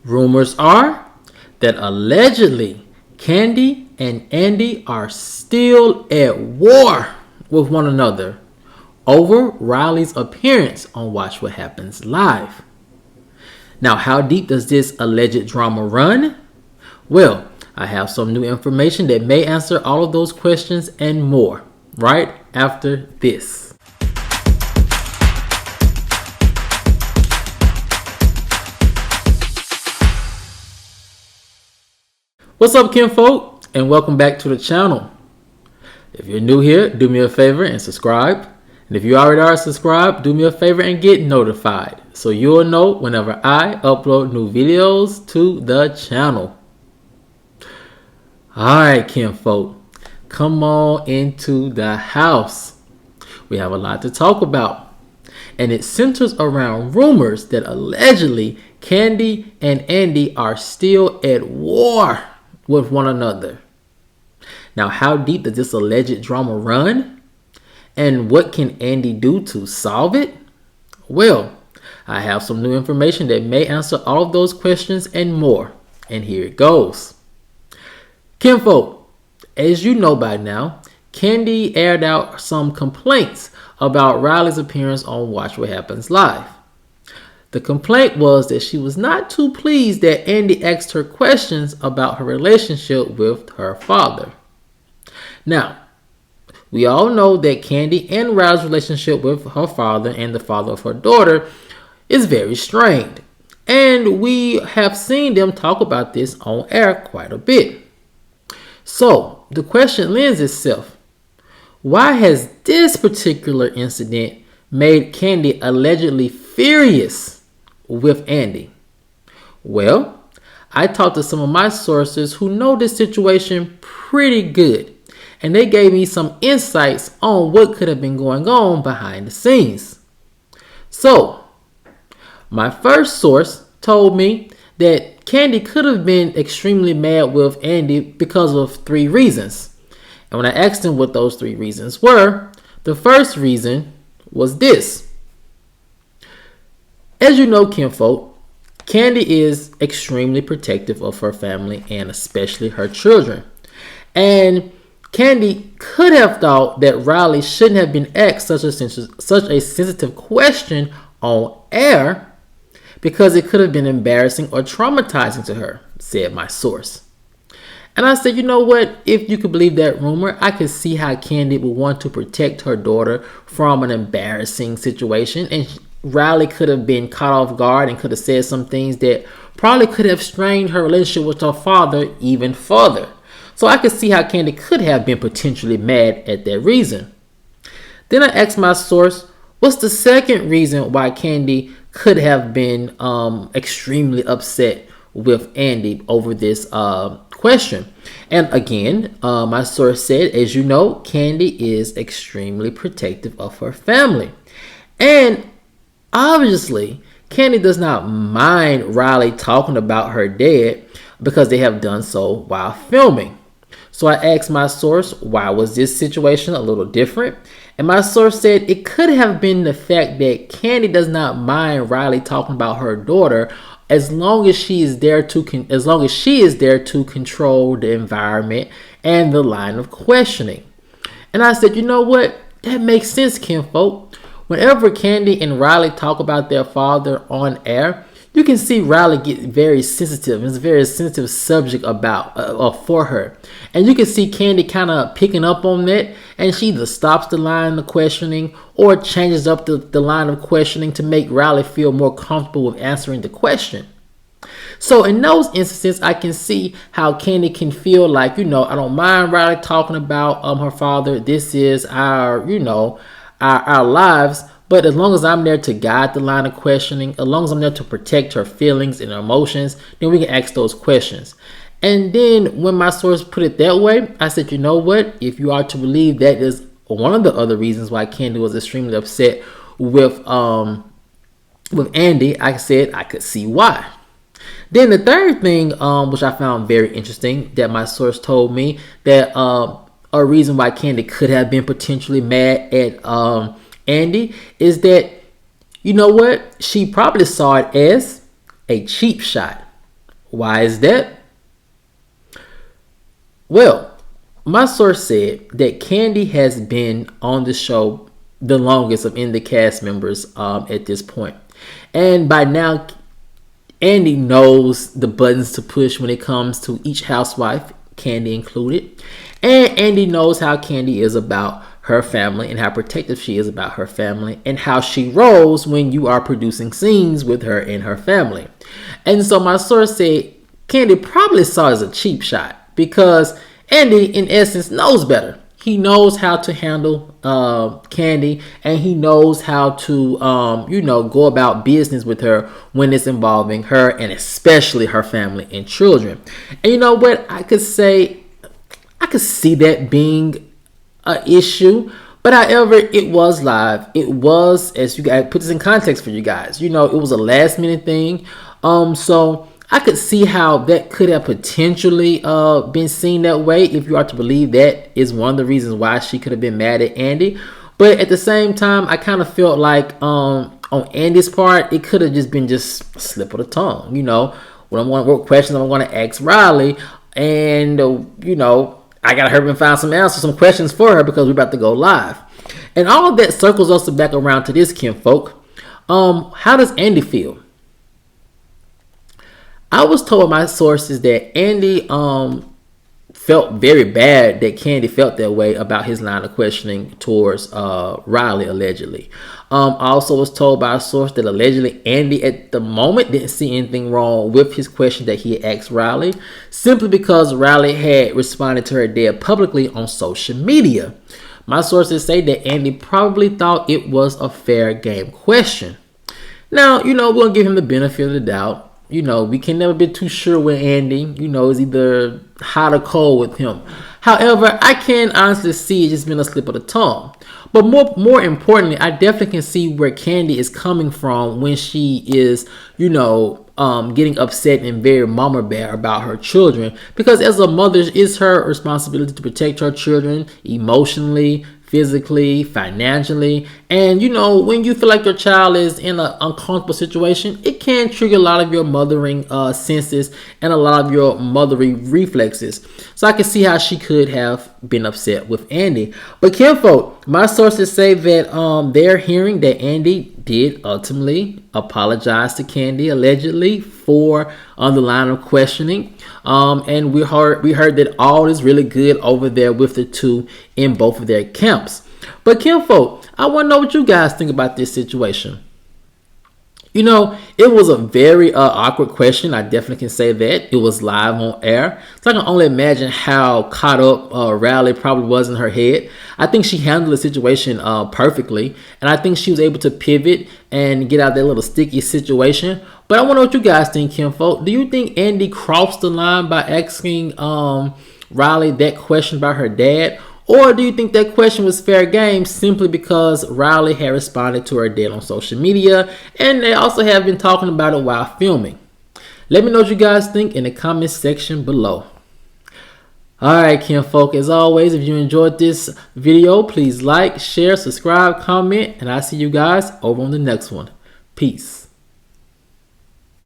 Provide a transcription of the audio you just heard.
Rumors are that allegedly Kandi and Andy are still at war with one another over Riley's appearance on Watch What Happens Live. Now, how deep does this alleged drama run? Well, I have some new information that may answer all of those questions and more right after this. What's up, kinfolk, and welcome back to the channel. If you're new here, do me a favor and subscribe. And if you already are subscribed, do me a favor and get notified so you'll know whenever I upload new videos to the channel. Alright, kinfolk, come on into the house. We have a lot to talk about, and it centers around rumors that allegedly Kandi and Andy are still at war with one another. Now, how deep does this alleged drama run? And what can Andy do to solve it? Well, I have some new information that may answer all of those questions and more. And here it goes. Kinfolk, as you know by now, Kandi aired out some complaints about Riley's appearance on Watch What Happens Live. The complaint was that she was not too pleased that Andy asked her questions about her relationship with her father. Now, we all know that Kandi and Riley's relationship with her father and the father of her daughter is very strained. And we have seen them talk about this on air quite a bit. So, the question lends itself, why has this particular incident made Kandi allegedly furious with Andy? Well, I talked to some of my sources who know this situation pretty good, and they gave me some insights on what could have been going on behind the scenes. So, my first source told me that Kandi could have been extremely mad with Andy because of 3 reasons. And when I asked him what those 3 reasons were, the first reason was this. As you know, kinfolk, Kandi is extremely protective of her family and especially her children. And Kandi could have thought that Riley shouldn't have been asked such a sensitive question on air because it could have been embarrassing or traumatizing to her, said my source. And I said, you know what? If you could believe that rumor, I could see how Kandi would want to protect her daughter from an embarrassing situation. And Riley could have been caught off guard and could have said some things that probably could have strained her relationship with her father even further. So I could see how Kandi could have been potentially mad at that reason. Then I asked my source, what's the second reason why Kandi could have been extremely upset with Andy over this question? And again, my source said, as you know, Kandi is extremely protective of her family. And obviously, Kandi does not mind Riley talking about her dad because they have done so while filming. So I asked my source, why was this situation a little different? And my source said it could have been the fact that Kandi does not mind Riley talking about her daughter as long as she is there to control the environment and the line of questioning. And I said, you know what? That makes sense, kinfolk. Whenever Kandi and Riley talk about their father on air, you can see Riley get very sensitive. It's a very sensitive subject for her. And you can see Kandi kind of picking up on that, and she either stops the line of questioning or changes up the line of questioning to make Riley feel more comfortable with answering the question. So in those instances, I can see how Kandi can feel like, I don't mind Riley talking about her father. This is our lives. But as long as I'm there to guide the line of questioning, as long as I'm there to protect her feelings and her emotions, then we can ask those questions. And then when my source put it that way, I said, you know what? If you are to believe that is one of the other reasons why Kandi was extremely upset with Andy, I said I could see why. Then the third thing, which I found very interesting, that my source told me that a reason why Kandi could have been potentially mad at Andy is that, you know what? She probably saw it as a cheap shot. Why is that? Well, my source said that Kandi has been on the show the longest of any of the cast members at this point. And by now, Andy knows the buttons to push when it comes to each housewife, Kandi included. And Andy knows how Kandi is about her family and how protective she is about her family and how she rolls when you are producing scenes with her and her family. And so my source said Kandi probably saw it as a cheap shot because Andy, in essence, knows better. He knows how to handle Kandi, and he knows how to, go about business with her when it's involving her and especially her family and children. And you know what? I could see that being an issue. But however, it was live. It was, as you guys put this in context for you guys, it was a last minute thing. So I could see how that could have potentially been seen that way, if you are to believe that is one of the reasons why she could have been mad at Andy. But at the same time, I kind of felt like on Andy's part, it could have just been a slip of the tongue. What questions I'm going to ask Riley, and I got to hurry and find some questions for her because we're about to go live. And all of that circles us back around to this, kinfolk. How does Andy feel? I was told by my sources that Andy felt very bad that Kandi felt that way about his line of questioning towards Riley, allegedly. I also was told by a source that allegedly Andy at the moment didn't see anything wrong with his question that he had asked Riley, simply because Riley had responded to her dad publicly on social media. My sources say that Andy probably thought it was a fair game question. Now, we'll give him the benefit of the doubt. We can never be too sure with Andy. It's either hot or cold with him. However, I can honestly see it just been a slip of the tongue. But more importantly, I definitely can see where Kandi is coming from when she is, getting upset and very mama bear about her children. Because as a mother, it's her responsibility to protect her children emotionally, physically, financially. And when you feel like your child is in an uncomfortable situation, it can trigger a lot of your mothering senses and a lot of your mothering reflexes. So I can see how she could have been upset with Andy. But kinfolk, my sources say that they're hearing that Andy did ultimately apologize to Kandi, allegedly, for the line of questioning. And we heard that all is really good over there with the two in both of their camps. But kinfolk, I want to know what you guys think about this situation. It was a very awkward question. I definitely can say that. It was live on air. So I can only imagine how caught up Riley probably was in her head. I think she handled the situation perfectly. And I think she was able to pivot and get out of that little sticky situation. But I want to know what you guys think, kinfolk. Do you think Andy crossed the line by asking Riley that question about her dad? Or do you think that question was fair game simply because Riley had responded to her dad on social media and they also have been talking about it while filming? Let me know what you guys think in the comments section below. Alright, kinfolk, as always, if you enjoyed this video, please like, share, subscribe, comment, and I'll see you guys over on the next one. Peace.